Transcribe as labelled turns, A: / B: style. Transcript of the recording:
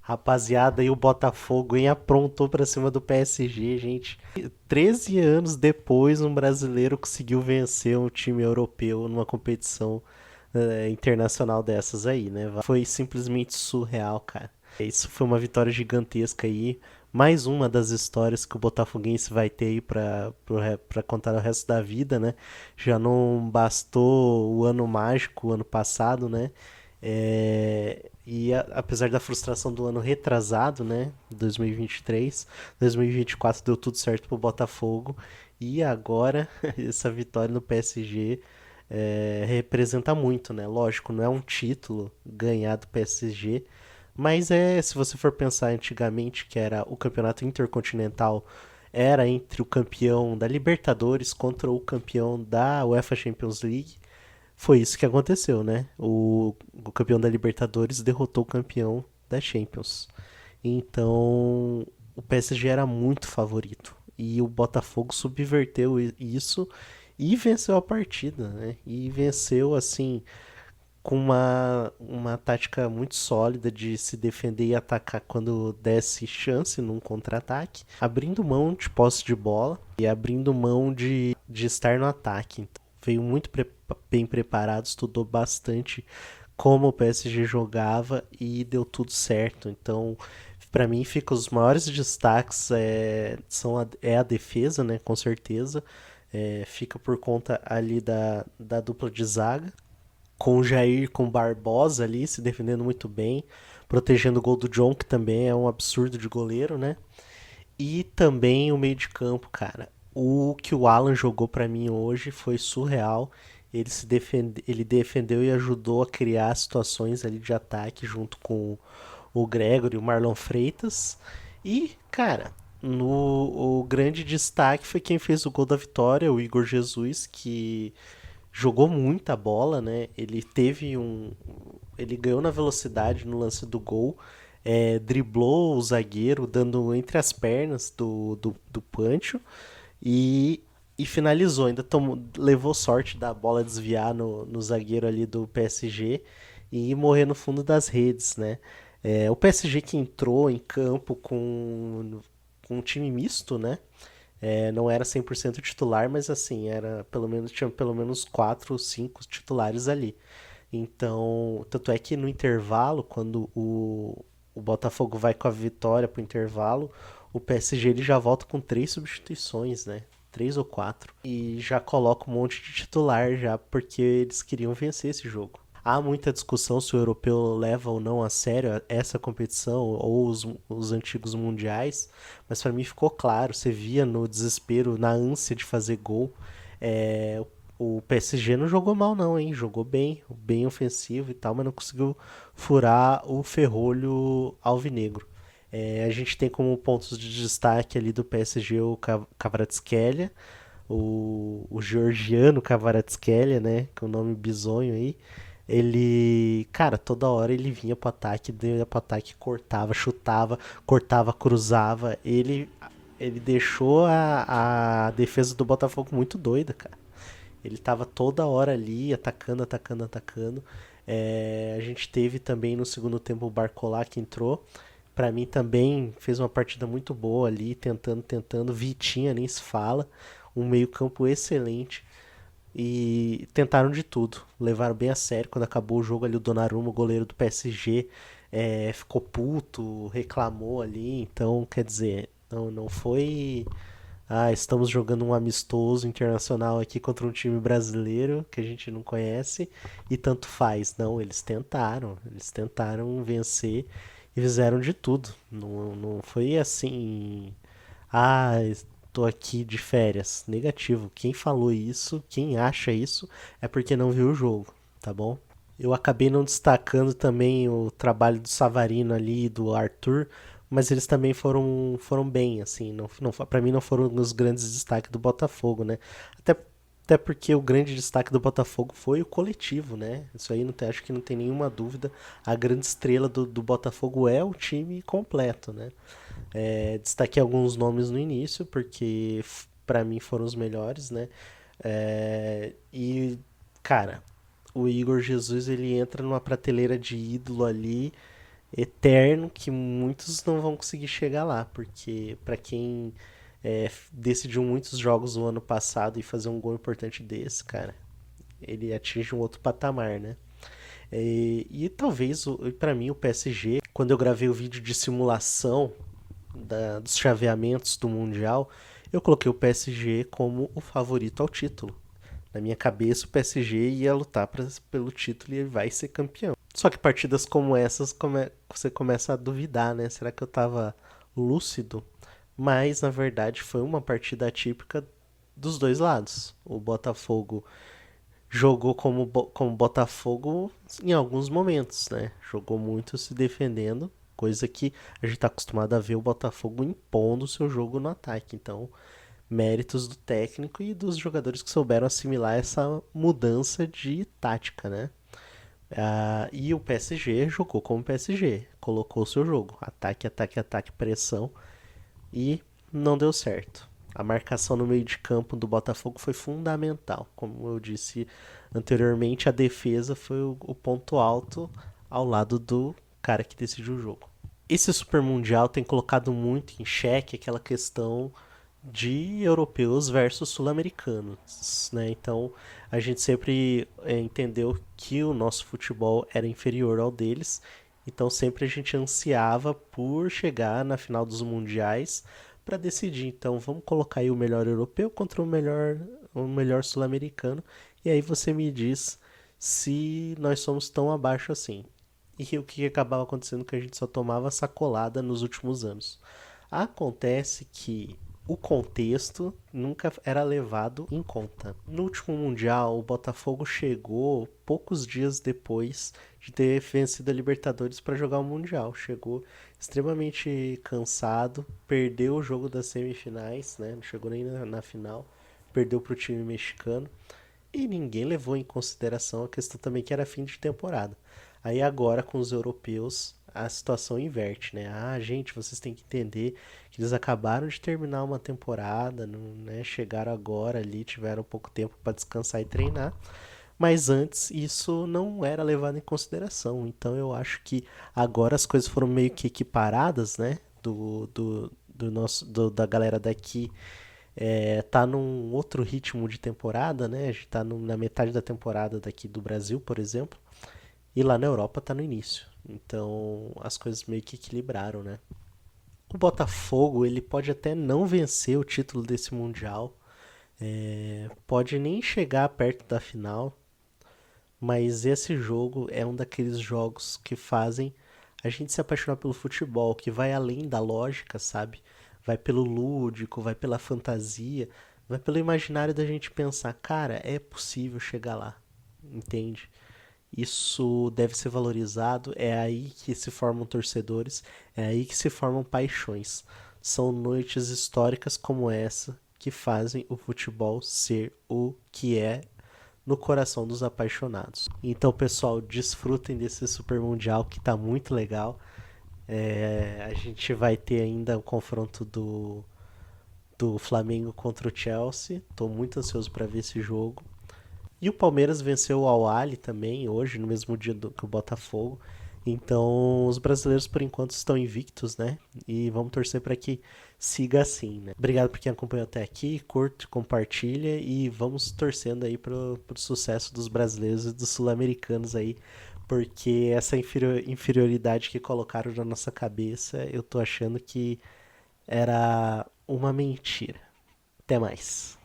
A: Rapaziada, e o Botafogo, hein, aprontou pra cima do PSG, gente. 13 anos depois, um brasileiro conseguiu vencer um time europeu numa competição internacional dessas aí, né? Foi simplesmente surreal, cara. Isso foi uma vitória gigantesca aí. Mais uma das histórias que o Botafoguense vai ter aí pra contar o resto da vida, né? Já não bastou o ano mágico, o ano passado, né? Apesar da frustração do ano retrasado, né? 2023, 2024 deu tudo certo pro Botafogo. E agora, essa vitória no PSG representa muito, né? Lógico, não é um título ganhar do PSG, mas se você for pensar antigamente, que era o campeonato intercontinental, era entre o campeão da Libertadores contra o campeão da UEFA Champions League. Foi isso que aconteceu, né? O campeão da Libertadores derrotou o campeão da Champions. Então, o PSG era muito favorito. E o Botafogo subverteu isso e venceu a partida, né? E venceu, assim, com uma tática muito sólida de se defender e atacar quando desse chance num contra-ataque, abrindo mão de posse de bola e abrindo mão de estar no ataque. Então, veio muito bem preparado, estudou bastante como o PSG jogava e deu tudo certo. Então, para mim, fica os maiores destaques é a defesa, né? Com certeza. Fica por conta ali da dupla de zaga, com o Jair com o Barbosa ali se defendendo muito bem, protegendo o gol do John, que também é um absurdo de goleiro, né? E também o meio de campo, cara. O que o Alan jogou para mim hoje foi surreal. Ele defendeu e ajudou a criar situações ali de ataque junto com o Gregory e o Marlon Freitas. E, cara, o grande destaque foi quem fez o gol da vitória, o Igor Jesus, que jogou muita bola, né? Ele ganhou na velocidade no lance do gol, driblou o zagueiro, dando entre as pernas do Pancho e, e finalizou. Ainda levou sorte da bola desviar no zagueiro ali do PSG e morrer no fundo das redes, né? O PSG que entrou em campo com um time misto, né? Não era 100% titular, mas assim, tinha pelo menos 4 ou 5 titulares ali. Então, tanto é que no intervalo, quando o Botafogo vai com a vitória pro intervalo, o PSG ele já volta com 3 substituições, né? 3 ou 4. E já coloca um monte de titular já, porque eles queriam vencer esse jogo. Há muita discussão se o europeu leva ou não a sério essa competição ou os antigos mundiais, mas para mim ficou claro, você via no desespero, na ânsia de fazer gol, é, o PSG não jogou mal não, hein? Jogou bem, bem ofensivo e tal, mas não conseguiu furar o ferrolho alvinegro. A gente tem como pontos de destaque ali do PSG o Kvaratskhelia, o georgiano Kvaratskhelia, né? Com o nome bizonho aí. Ele, cara, toda hora ele vinha pro ataque, cortava, chutava, cortava, cruzava. Ele deixou a defesa do Botafogo muito doida, cara. Ele tava toda hora ali, atacando, atacando, atacando. A gente teve também no segundo tempo o Barcola que entrou. Pra mim também fez uma partida muito boa ali, tentando, tentando. Vitinha nem se fala. Um meio-campo excelente. E tentaram de tudo. Levaram bem a sério. Quando acabou o jogo ali, o Donnarumma, o goleiro do PSG, ficou puto, reclamou ali. Então, quer dizer, não foi. Ah, estamos jogando um amistoso internacional aqui contra um time brasileiro que a gente não conhece e tanto faz. Não, eles tentaram vencer e fizeram de tudo. Não foi assim, ah, estou aqui de férias. Negativo. Quem falou isso, quem acha isso, é porque não viu o jogo, tá bom? Eu acabei não destacando também o trabalho do Savarino ali e do Arthur, mas eles também foram bem, assim, não, para mim não foram os grandes destaques do Botafogo, né? Até, até porque o grande destaque do Botafogo foi o coletivo, né? Isso aí acho que não tem nenhuma dúvida. A grande estrela do Botafogo é o time completo, né? Destaquei alguns nomes no início, porque para mim foram os melhores, né? E, cara, o Igor Jesus ele entra numa prateleira de ídolo ali eterno que muitos não vão conseguir chegar lá, porque para quem decidiu muitos jogos no ano passado e fazer um gol importante desse, cara, ele atinge um outro patamar, né? E talvez, para mim, o PSG, quando eu gravei o vídeo de simulação dos chaveamentos do Mundial, eu coloquei o PSG como o favorito ao título. Na minha cabeça, o PSG ia lutar pelo título e vai ser campeão. Só que partidas como essas, você começa a duvidar, né? Será que eu tava lúcido? Mas, na verdade, foi uma partida atípica dos dois lados. O Botafogo jogou como Botafogo em alguns momentos, né? Jogou muito se defendendo, coisa que a gente está acostumado a ver o Botafogo impondo o seu jogo no ataque. Então, méritos do técnico e dos jogadores que souberam assimilar essa mudança de tática, né? E o PSG jogou como PSG, colocou o seu jogo, ataque, ataque, ataque, pressão, e não deu certo. A marcação no meio de campo do Botafogo foi fundamental. Como eu disse anteriormente, a defesa foi o ponto alto ao lado do cara que decidiu o jogo. Esse Super Mundial tem colocado muito em xeque aquela questão de europeus versus sul-americanos, né? Então a gente sempre entendeu que o nosso futebol era inferior ao deles, então sempre a gente ansiava por chegar na final dos mundiais para decidir. Então vamos colocar aí o melhor europeu contra o melhor sul-americano e aí você me diz se nós somos tão abaixo assim. E o que acabava acontecendo que a gente só tomava sacolada nos últimos anos. Acontece que o contexto nunca era levado em conta. No último Mundial, o Botafogo chegou poucos dias depois de ter vencido a Libertadores para jogar o Mundial. Chegou extremamente cansado, perdeu o jogo das semifinais, né? Não chegou nem na final, perdeu para o time mexicano. E ninguém levou em consideração a questão também que era fim de temporada. Aí agora com os europeus a situação inverte, né? Ah, gente, vocês têm que entender que eles acabaram de terminar uma temporada, não, né? Chegaram agora ali, tiveram pouco tempo para descansar e treinar. Mas antes isso não era levado em consideração. Então eu acho que agora as coisas foram meio que equiparadas, né? Da galera daqui tá num outro ritmo de temporada, né? A gente tá na metade da temporada daqui do Brasil, por exemplo, e lá na Europa tá no início. Então as coisas meio que equilibraram, né? O Botafogo ele pode até não vencer o título desse mundial, pode nem chegar perto da final, mas esse jogo é um daqueles jogos que fazem a gente se apaixonar pelo futebol, que vai além da lógica, sabe? Vai pelo lúdico, vai pela fantasia, vai pelo imaginário da gente pensar, cara, é possível chegar lá, entende? Isso deve ser valorizado, é aí que se formam torcedores, é aí que se formam paixões. São noites históricas como essa que fazem o futebol ser o que é no coração dos apaixonados. Então, pessoal, desfrutem desse Super Mundial que tá muito legal. A gente vai ter ainda o confronto do Flamengo contra o Chelsea. Tô muito ansioso para ver esse jogo. E o Palmeiras venceu o Al-Ahly também hoje, no mesmo dia que o Botafogo. Então, os brasileiros por enquanto estão invictos, né? E vamos torcer para que siga assim, né? Obrigado por quem acompanhou até aqui, curte, compartilha e vamos torcendo aí pro sucesso dos brasileiros e dos sul-americanos aí, porque essa inferioridade que colocaram na nossa cabeça, eu tô achando que era uma mentira. Até mais.